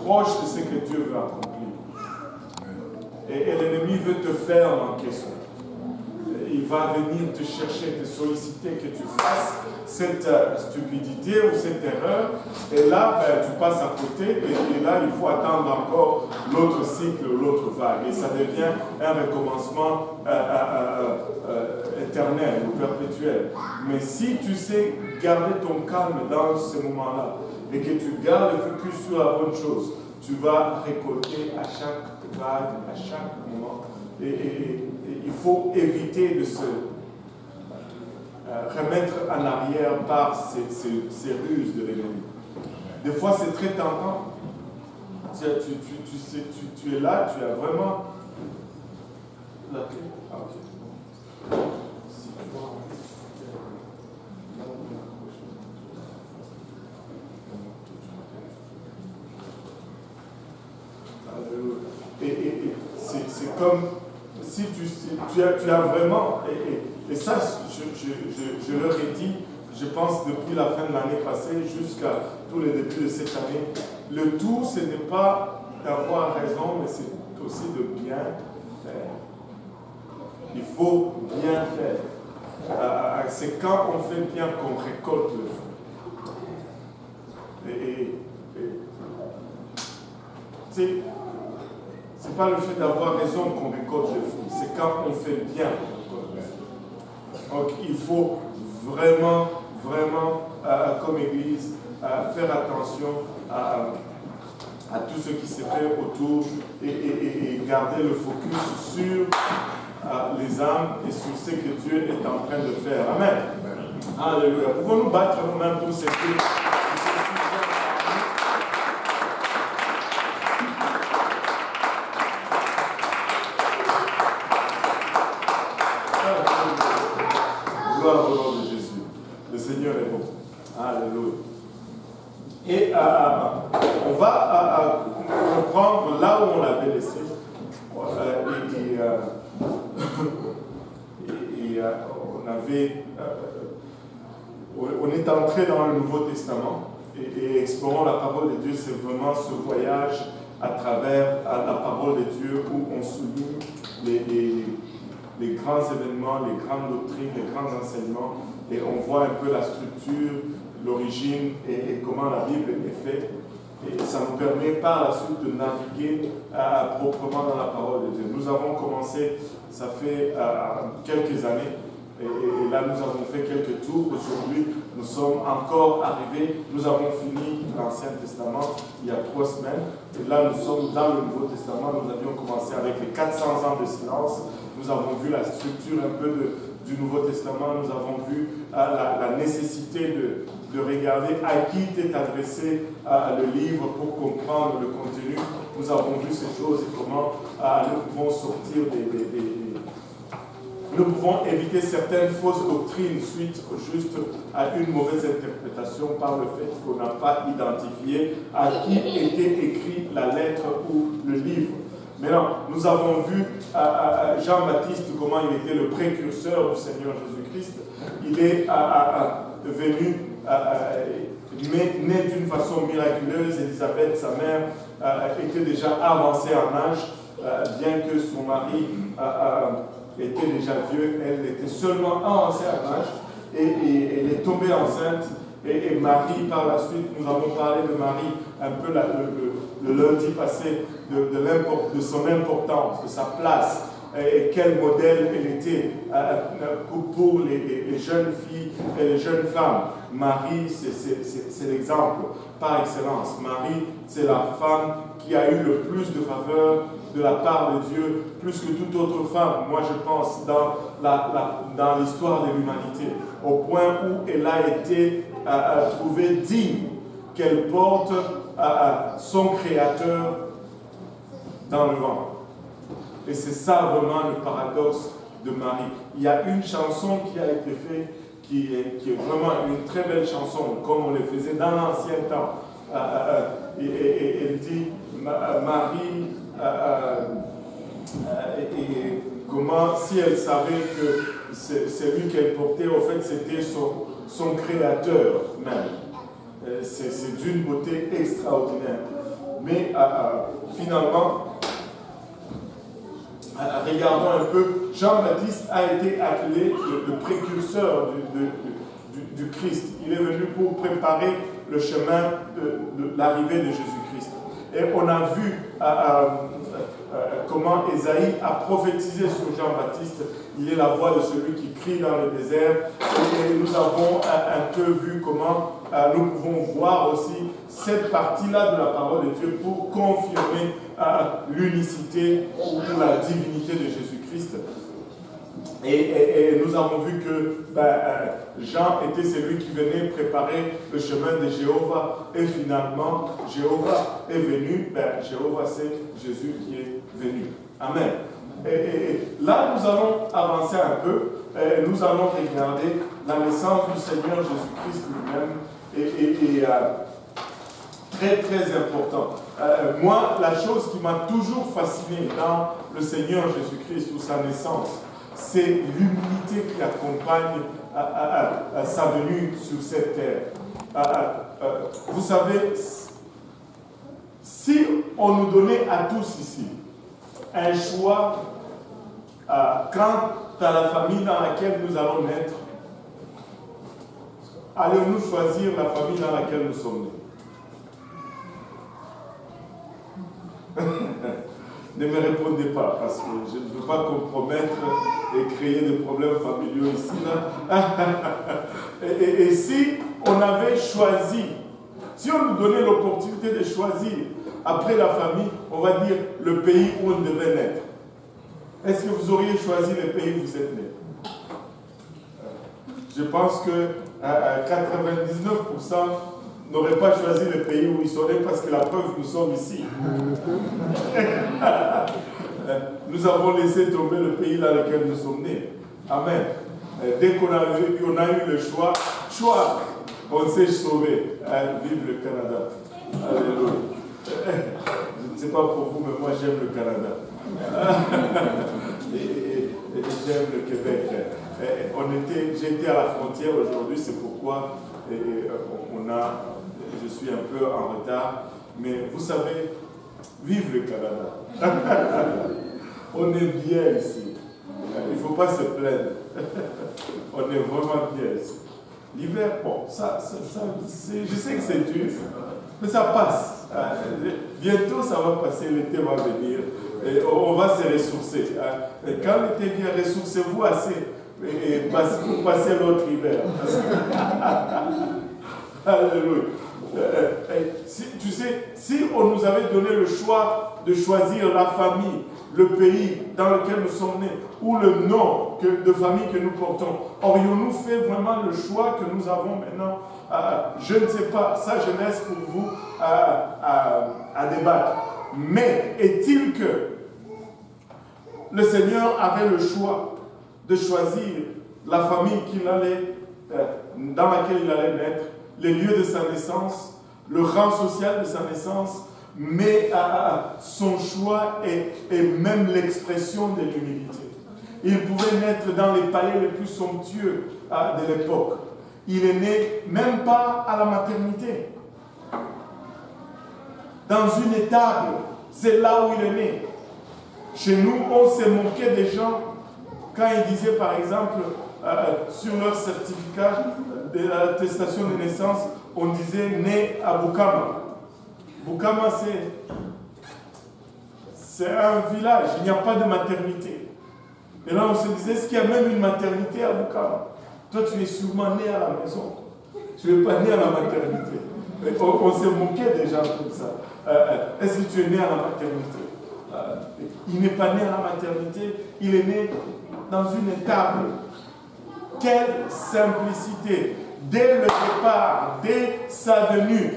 proche de ce que Dieu veut accomplir. Et l'ennemi veut te faire manquer ça. Il va venir te chercher, te solliciter que tu fasses cette stupidité ou cette erreur. Et là, tu passes à côté et là, il faut attendre encore l'autre cycle, l'autre vague. Et ça devient un recommencement éternel ou perpétuel. Mais si tu sais garder ton calme dans ce moment-là et que tu gardes le focus sur la bonne chose, tu vas récolter à chaque vague, à chaque moment. Et il faut éviter de se remettre en arrière par ces ruses de l'ennemi. Des fois, c'est très tentant. Tu es là, tu as vraiment la clé. Ah, ok. Et c'est comme si tu as vraiment, et ça, je leur ai dit, je pense depuis la fin de l'année passée jusqu'à tous les débuts de cette année, le tout, ce n'est pas d'avoir raison, mais c'est aussi de bien faire. Il faut bien faire. C'est quand on fait bien qu'on récolte le fruit. Tu sais, c'est pas le fait d'avoir raison qu'on récolte le fruit, c'est quand on fait bien qu'on récolte le fruit. Donc il faut vraiment, comme Église, faire attention à tout ce qui se fait autour et garder le focus sur les âmes et sur ce que Dieu est en train de faire. Amen. Alléluia. Pouvons-nous battre nos mains pour ces trucs? Gloire au nom de Jésus. Le Seigneur est bon. Alléluia. Et on va reprendre là où on l'avait laissé. On est entré dans le Nouveau Testament et explorons la parole de Dieu. C'est vraiment ce voyage à travers la parole de Dieu où on souligne les grands événements, les grandes doctrines, les grands enseignements, et on voit un peu la structure, l'origine et comment la Bible est faite. Et ça nous permet par la suite de naviguer proprement dans la parole de Dieu. Nous avons commencé, ça fait quelques années, et là nous avons fait quelques tours. Aujourd'hui, nous sommes encore arrivés, nous avons fini l'Ancien Testament il y a 3 semaines, et là nous sommes dans le Nouveau Testament. Nous avions commencé avec les 400 ans de silence. Nous avons vu la structure un peu du Nouveau Testament. Nous avons vu la nécessité de regarder à qui est adressé le livre pour comprendre le contenu. Nous avons vu ces choses et comment nous pouvons sortir nous pouvons éviter certaines fausses doctrines suite juste à une mauvaise interprétation par le fait qu'on n'a pas identifié à qui était écrite la lettre ou le livre. Maintenant, nous avons vu Jean-Baptiste, comment il était le précurseur du Seigneur Jésus-Christ. Il est venu, né d'une façon miraculeuse. Élisabeth, sa mère, était déjà avancée en âge, bien que son mari était déjà vieux. Elle était seulement avancée en âge et elle est tombée enceinte. Et Marie, par la suite, nous avons parlé de Marie un peu le lundi passé, de son importance, de sa place, et quel modèle elle était pour les jeunes filles et les jeunes femmes. Marie, c'est l'exemple par excellence. Marie, c'est la femme qui a eu le plus de faveur de la part de Dieu, plus que toute autre femme, moi je pense, dans l'histoire de l'humanité, au point où elle a été trouvée digne qu'elle porte son Créateur dans le ventre. Et c'est ça vraiment le paradoxe de Marie. Il y a une chanson qui a été faite qui est vraiment une très belle chanson, comme on le faisait dans l'ancien temps. Et elle dit, Marie, et comment, si elle savait que celui qu'elle portait, au fait, c'était son Créateur même. C'est d'une beauté extraordinaire. Mais finalement, regardons un peu, Jean-Baptiste a été appelé le précurseur du Christ. Il est venu pour préparer le chemin de l'arrivée de Jésus-Christ. Et on a vu comment Ésaïe a prophétisé sur Jean-Baptiste. Il est la voix de celui qui crie dans le désert. Et nous avons un peu vu comment nous pouvons voir aussi cette partie-là de la parole de Dieu pour confirmer l'unicité ou la divinité de Jésus-Christ. Et nous avons vu que Jean était celui qui venait préparer le chemin de Jéhovah. Et finalement, Jéhovah est venu. Jéhovah, c'est Jésus qui est venu. Amen. Et là, nous allons avancer un peu. Nous allons regarder la naissance du Seigneur Jésus-Christ lui-même. Et très, très important. Moi, la chose qui m'a toujours fasciné dans le Seigneur Jésus-Christ ou sa naissance, c'est l'humilité qui accompagne sa venue sur cette terre. Vous savez, si on nous donnait à tous ici un choix quant à la famille dans laquelle nous allons naître, allons-nous choisir la famille dans laquelle nous sommes nés? Ne me répondez pas, parce que je ne veux pas compromettre et créer des problèmes familiaux ici. Là. et si on avait choisi, si on nous donnait l'opportunité de choisir, après la famille, on va dire le pays où on devait naître, est-ce que vous auriez choisi le pays où vous êtes né? Je pense que 99% n'auraient pas choisi le pays où ils sont nés parce que la preuve, nous sommes ici. Nous avons laissé tomber le pays dans lequel nous sommes nés. Amen. Dès qu'on a eu le choix, on s'est sauvé. Vive le Canada. Alléluia. Je ne sais pas pour vous, mais moi j'aime le Canada. et j'aime le Québec. J'étais à la frontière aujourd'hui, c'est pourquoi je suis un peu en retard. Mais vous savez, vive le Canada. On est bien ici. Il ne faut pas se plaindre. On est vraiment bien ici. L'hiver, bon, je sais que c'est dur, mais ça passe. Bientôt, ça va passer, l'été va venir. Et on va se ressourcer. Et quand l'été vient, ressourcez-vous assez pour passer l'autre hiver. Alléluia. Tu sais, si on nous avait donné le choix de choisir la famille, le pays dans lequel nous sommes nés, ou le nom de famille que nous portons, aurions-nous fait vraiment le choix que nous avons maintenant? Je ne sais pas, ça je laisse pour vous à débattre. Mais est-il que le Seigneur avait le choix de choisir la famille dans laquelle il allait naître, les lieux de sa naissance, le rang social de sa naissance, mais son choix est même l'expression de l'humilité. Il pouvait naître dans les palais les plus somptueux de l'époque. Il est né même pas à la maternité. Dans une étable, c'est là où il est né. Chez nous, on s'est moqué des gens quand ils disaient par exemple sur leur certificat de l'attestation de naissance, on disait né à Bukama. Bukama, c'est un village, il n'y a pas de maternité. Et là, on se disait, est-ce qu'il y a même une maternité à Bukama? Toi, tu es sûrement né à la maison. Tu n'es pas né à la maternité. On s'est moqué des gens comme ça. Est-ce que tu es né à la maternité? Il n'est pas né à la maternité, il est né dans une étable. Quelle simplicité! Dès le départ, dès sa venue,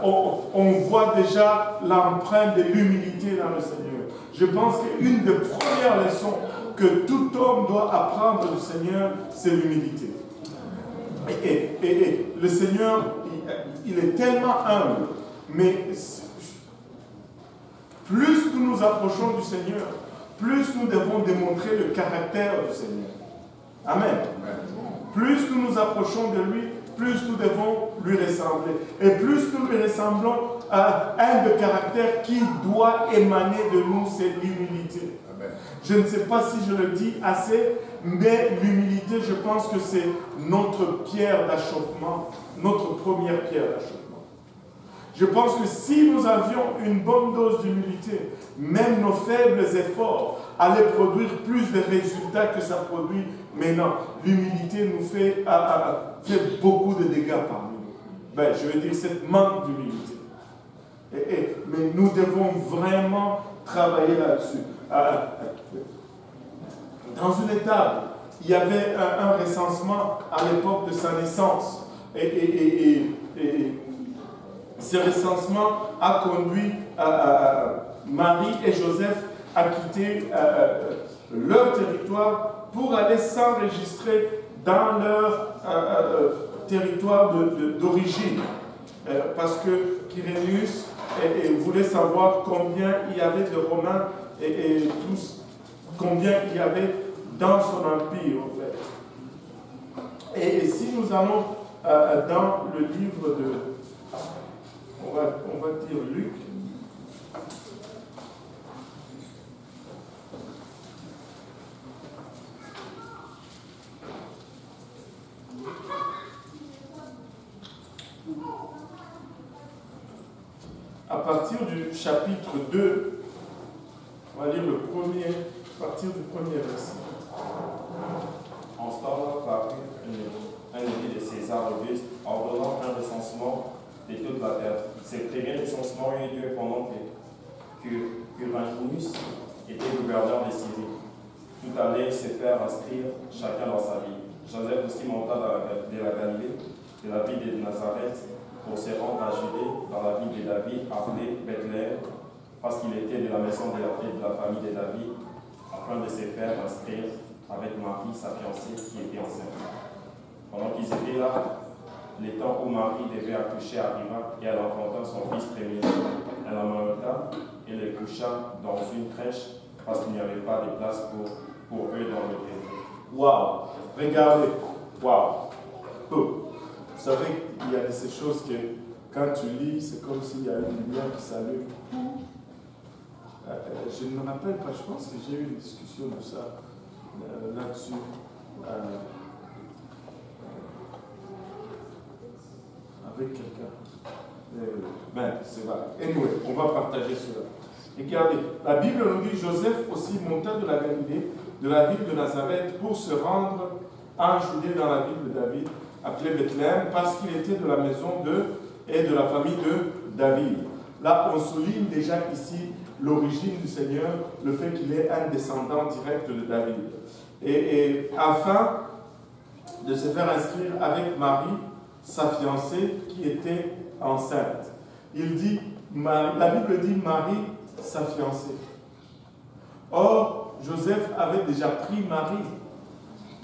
on voit déjà l'empreinte de l'humilité dans le Seigneur. Je pense qu'une des premières leçons que tout homme doit apprendre du Seigneur, c'est l'humilité. Et le Seigneur, il est tellement humble, mais plus nous nous approchons du Seigneur, plus nous devons démontrer le caractère du Seigneur. Amen. Plus nous nous approchons de lui, plus nous devons lui ressembler. Et plus nous lui ressemblons, un des caractères qui doit émaner de nous, c'est l'humilité. Amen. Je ne sais pas si je le dis assez, mais l'humilité, je pense que c'est notre pierre d'achoppement, notre première pierre d'achoppement. Je pense que si nous avions une bonne dose d'humilité, même nos faibles efforts allaient produire plus de résultats que ça produit maintenant. L'humilité nous fait beaucoup de dégâts parmi nous. Je veux dire, c'est manque d'humilité. Mais nous devons vraiment travailler là-dessus. Dans une étable, il y avait un recensement à l'époque de sa naissance. Ce recensement a conduit Marie et Joseph à quitter leur territoire pour aller s'enregistrer dans leur territoire d'origine. Parce que Quirinius voulait savoir combien il y avait de Romains et combien il y avait dans son empire, en fait. Et si nous allons dans le livre de... On va dire Luc. À partir du chapitre 2, on va lire à partir du premier verset. En ce temps-là parut un édit de César Auguste ordonnant un recensement de toute la terre. Ce premier recensement eut lieu pendant que Quirinius était gouverneur de Syrie. Tout allait se faire inscrire chacun dans sa ville. Joseph aussi monta de la Galilée, de la ville de Nazareth, pour se rendre à Judée, dans la ville de David, appelée Bethléem, parce qu'il était de la maison de la famille de David, afin de se faire inscrire avec Marie, sa fiancée, qui était enceinte. Pendant qu'ils étaient là, le temps où Marie devait accoucher arriva et elle enfanta son fils premier. Elle l'amamenta et le coucha dans une crèche parce qu'il n'y avait pas de place pour eux dans le territoire. Waouh! Regardez! Waouh! Vous savez, il y a de ces choses que quand tu lis, c'est comme s'il y a une lumière qui s'allume. Je ne me rappelle pas, je pense que j'ai eu une discussion de ça là-dessus. Avec quelqu'un. C'est vrai. Anyway, on va partager cela. Regardez, la Bible nous dit Joseph aussi monta de la Galilée, de la ville de Nazareth, pour se rendre en Judée dans la ville de David, appelée Bethléem, parce qu'il était de la maison et de la famille de David. Là, on souligne déjà ici l'origine du Seigneur, le fait qu'il est un descendant direct de David. Et afin de se faire inscrire avec Marie, sa fiancée, qui était enceinte. Il dit, la Bible dit Marie, sa fiancée. Or, Joseph avait déjà pris Marie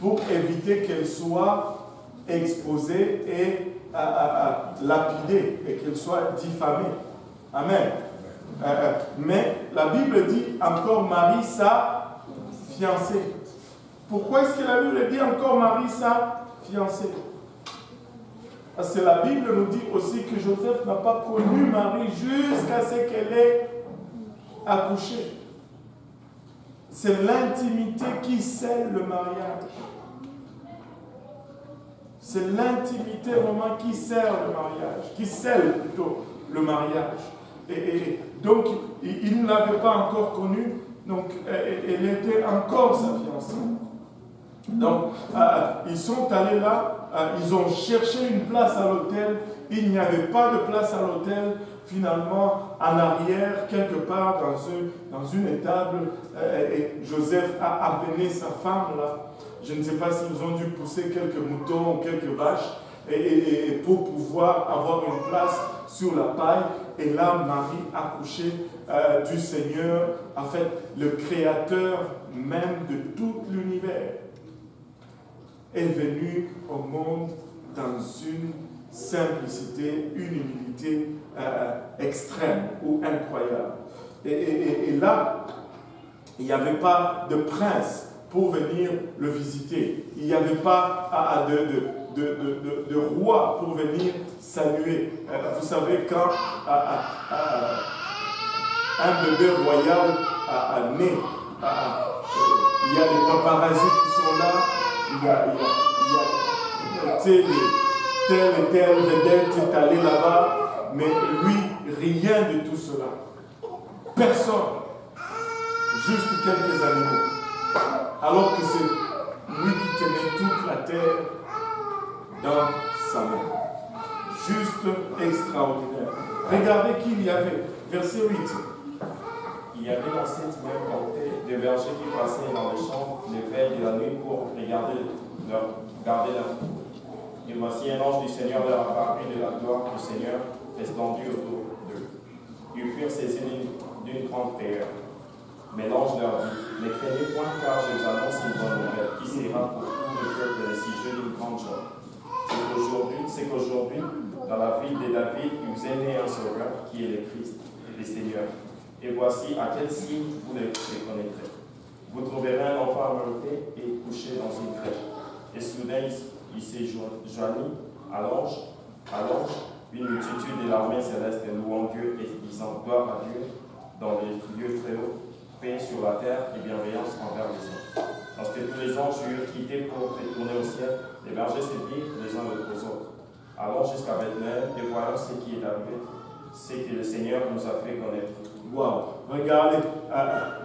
pour éviter qu'elle soit exposée et lapidée, et qu'elle soit diffamée. Amen. Mais la Bible dit encore Marie, sa fiancée. Pourquoi est-ce que la Bible dit encore Marie, sa fiancée? Parce que la Bible nous dit aussi que Joseph n'a pas connu Marie jusqu'à ce qu'elle ait accouché. C'est l'intimité qui scelle le mariage. C'est l'intimité vraiment qui scelle le mariage, qui scelle plutôt le mariage. Et donc, il ne l'avait pas encore connue, donc elle était encore sa fiancée. Donc, ils sont allés là, ils ont cherché une place à l'hôtel, il n'y avait pas de place à l'hôtel. Finalement, en arrière, quelque part dans une étable, et Joseph a amené sa femme là. Je ne sais pas s'ils ont dû pousser quelques moutons ou quelques vaches et pour pouvoir avoir une place sur la paille. Et là, Marie a accouché du Seigneur, en fait, le créateur même de tout l'univers est venu au monde dans une simplicité, une humilité extrême ou incroyable. Et là, il n'y avait pas de prince pour venir le visiter. Il n'y avait pas de roi pour venir saluer. Vous savez, quand un bébé royal né, il y a les paparazzis qui sont là, il y a telle et telle vedette est allée là-bas, mais lui, rien de tout cela. Personne. Juste quelques animaux. Alors que c'est lui qui tenait toute la terre dans sa main. Juste extraordinaire. Regardez qui il y avait. Verset 8. Il y avait dans cette même contrée des bergers qui passaient dans les champs les veilles de la nuit pour garder leur vie. Et voici un ange du Seigneur leur apparut de la gloire du Seigneur restendue autour d'eux. Ils furent saisis d'une grande frayeur. Mais l'ange leur dit, ne craignez point car je vous annonce une bonne nouvelle qui sera pour tout le peuple des sujets d'une grande joie. C'est qu'aujourd'hui, dans la ville de David, il vous est né un sauveur qui est le Christ, le Seigneur. Et voici à quel signe vous le connaîtrez. Vous trouverez un enfant ameuté et couché dans une crèche. Et soudain, il s'est joigni à l'ange, une multitude de l'armée céleste louant Dieu et disant gloire à Dieu dans les lieux très hauts, paix sur la terre et bienveillance envers les hommes. Lorsque tous les anges eurent quitté pour retourner au ciel, les bergers se dirent les uns aux autres. Allons jusqu'à Bethléem et voyons ce qui est arrivé, ce que le Seigneur nous a fait connaître. Wow, regardez,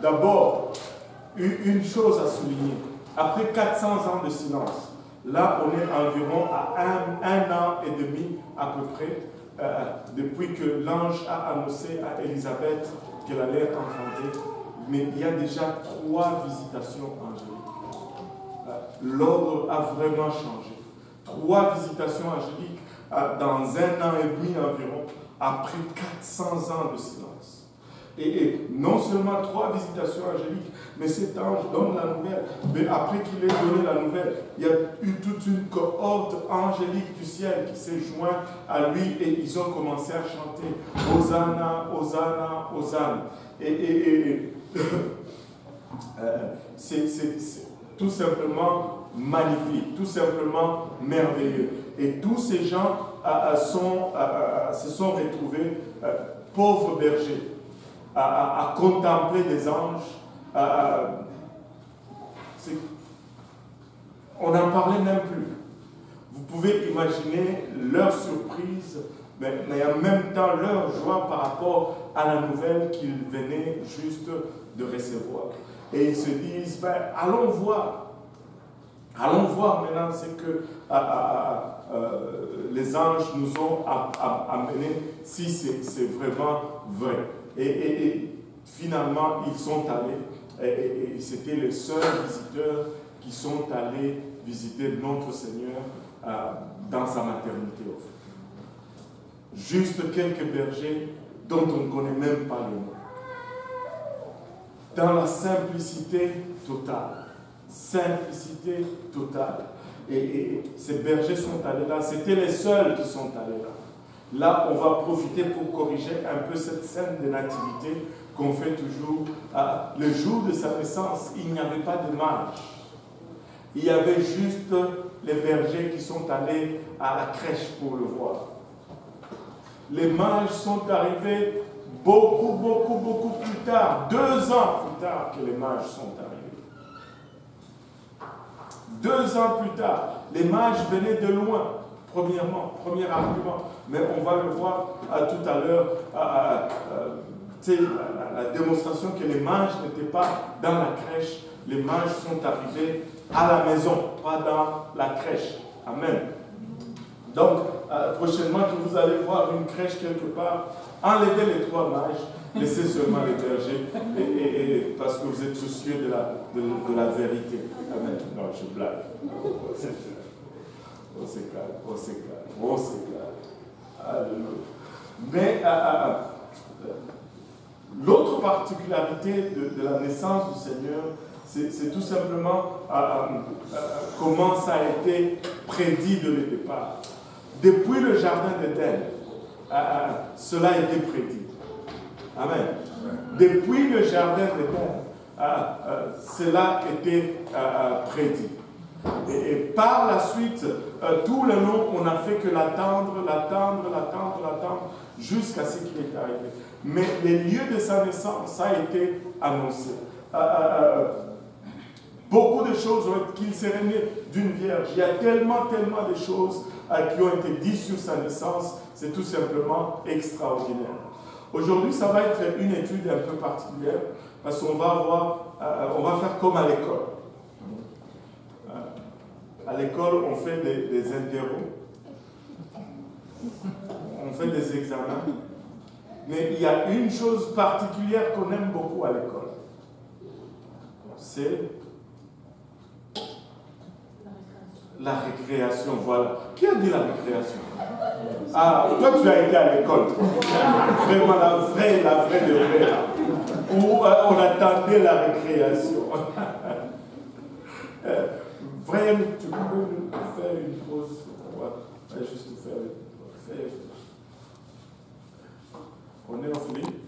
d'abord, une chose à souligner. Après 400 ans de silence, là on est environ à un an et demi à peu près, depuis que l'ange a annoncé à Élisabeth qu'elle allait enfanter, mais il y a déjà 3 visitations angéliques. L'ordre a vraiment changé. 3 visitations angéliques dans un an et demi environ, après 400 ans de silence. Et non seulement 3 visitations angéliques, mais cet ange donne la nouvelle. Mais après qu'il ait donné la nouvelle, il y a eu toute une cohorte angélique du ciel qui s'est jointe à lui et ils ont commencé à chanter Hosanna, Hosanna, Hosanna. C'est tout simplement magnifique, tout simplement merveilleux. Et tous ces gens se sont retrouvés pauvres bergers. À contempler des anges. On n'en parlait même plus. Vous pouvez imaginer leur surprise, mais en même temps leur joie par rapport à la nouvelle qu'ils venaient juste de recevoir. Et ils se disent, allons voir. Allons voir maintenant ce que les anges nous ont amené, si c'est vraiment vrai. Et finalement, ils sont allés, et c'était les seuls visiteurs qui sont allés visiter notre Seigneur dans sa maternité. Juste quelques bergers dont on ne connaît même pas le nom. Dans la simplicité totale. Simplicité totale. Et ces bergers sont allés là, c'était les seuls qui sont allés là. Là, on va profiter pour corriger un peu cette scène de nativité qu'on fait toujours. Le jour de sa naissance, il n'y avait pas de mage. Il y avait juste les bergers qui sont allés à la crèche pour le voir. Les mages sont arrivés beaucoup plus tard, 2 ans plus tard que les mages sont arrivés. 2 ans plus tard, les mages venaient de loin. Premièrement, premier argument, mais on va le voir tout à l'heure, la démonstration que les mages n'étaient pas dans la crèche, les mages sont arrivés à la maison, pas dans la crèche. Amen. Donc, prochainement que vous allez voir une crèche quelque part, enlevez les 3 mages, laissez seulement les bergers, et parce que vous êtes soucieux de la vérité. Amen. Non, je blague. On se calme. Alléluia. Mais l'autre particularité de la naissance du Seigneur, c'est tout simplement comment ça a été prédit de le départ. Depuis le jardin d'Éden, cela a été prédit. Amen. Depuis le jardin d'Éden, cela était prédit. Et par la suite, tout le long, on n'a fait que l'attendre, jusqu'à ce qu'il est arrivé. Mais les lieux de sa naissance, ça a été annoncé. Beaucoup de choses ont été qu'il serait né d'une vierge. Il y a tellement de choses qui ont été dites sur sa naissance. C'est tout simplement extraordinaire. Aujourd'hui, ça va être une étude un peu particulière parce qu'on va on va faire comme à l'école. À l'école, on fait des interros, on fait des examens. Mais il y a une chose particulière qu'on aime beaucoup à l'école. C'est la récréation, voilà. Qui a dit la récréation? Ah, toi tu as été à l'école. Vraiment la vraie de vraie. Où on attendait la récréation. Vraiment, tu peux nous faire une pause? On va juste faire une pause. On est en folie.